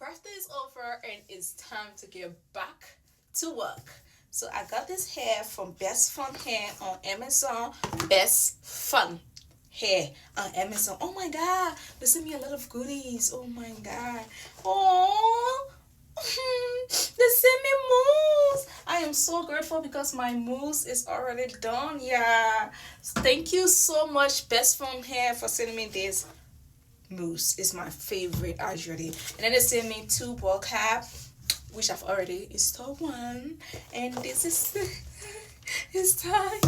birthday is over and it's time to get back to work. So I got this hair from Best Fun Hair on Amazon. Best Fun Hair on Amazon. Oh my god, they sent me a lot of goodies. Oh my god. Oh, they sent me mousse. I am so grateful because my mousse is already done. Yeah. Thank you so much, Best Fun Hair, for sending me this. Mousse is my favorite actually. And then they sent me two ball cap, which I've already installed one. And this is it's time.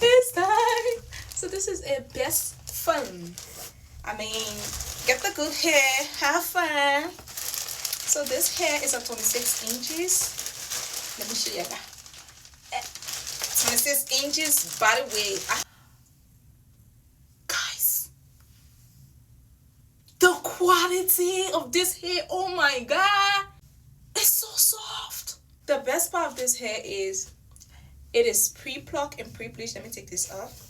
It's time. So this is a Best Fun. I mean, get the good hair, have fun. So this hair is a 26 inches. Let me show you that. 26 inches body weight. Guys, the quality of this hair, oh my god, it's so soft. The best part of this hair is it is pre-plucked and pre-bleached. Let me take this off.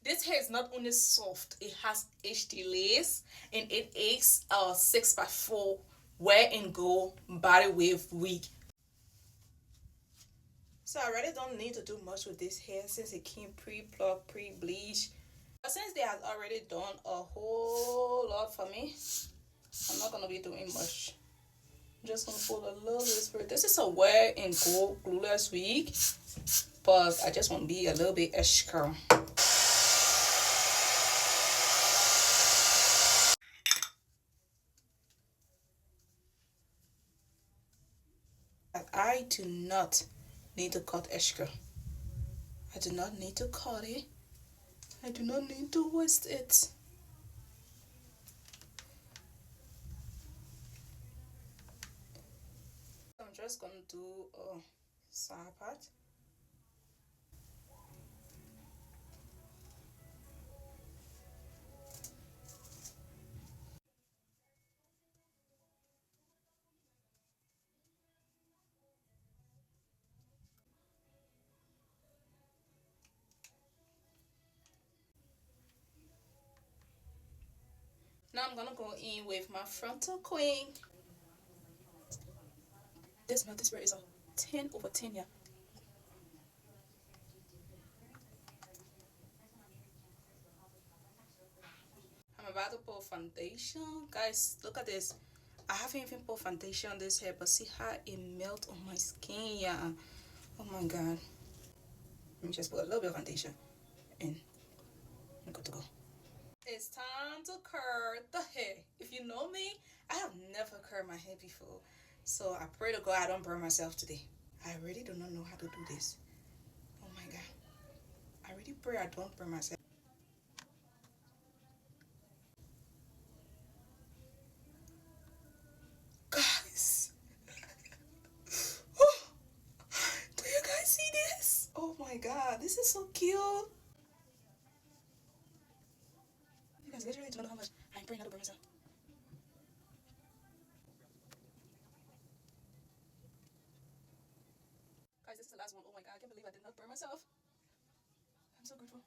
This hair is not only soft, it has HD lace and it is a 6x4 wear and go body wave wig. So I really don't need to do much with this hair since it came pre-plucked, pre-bleached. But since they have already done a whole lot for me, I'm not gonna be doing much. I'm just gonna pull a little bit spirit. This is a wear and go glueless wig, but I just want to be a little bit extra. I do not need to cut extra. I do not need to cut it. I do not need to waste it. I'm just gonna do a side part. Now I'm gonna go in with my frontal queen. This melted spray is a 10/10, yeah. I'm about to put foundation. Guys, look at this. I haven't even put foundation on this hair, but see how it melts on my skin, yeah. Oh my god. Let me just put a little bit of foundation and I'm good to go. It's time to curl the hair. If you know me, I have never curled my hair before. So I pray to God I don't burn myself today. I really do not know how to do this. Oh my god. I really pray I don't burn myself. Guys. Oh, do you guys see this? Oh my god, this is so cute. You guys literally don't know how much I'm praying not to burn myself. Guys, this is the last one. Oh my god, I can't believe I did not burn myself. I'm so grateful.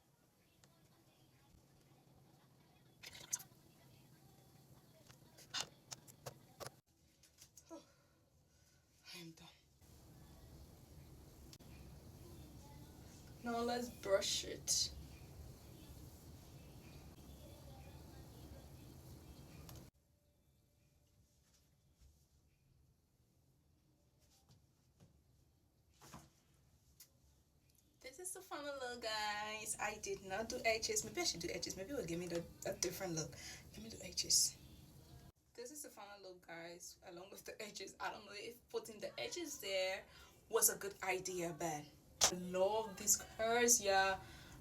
I am done. Now let's brush it. This is the final look, guys. I did not do edges. Maybe I should do edges. Maybe it will give me a different look. Let me do edges. This is the final look, guys, along with the edges. I don't know if putting the edges there was a good idea, but I love these curls. Yeah,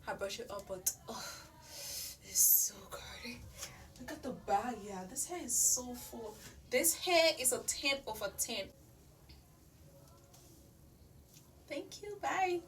I brush it up, but oh, it's so curly. Look at the back. Yeah, this hair is so full. This hair is a 10/10. Thank you. Bye.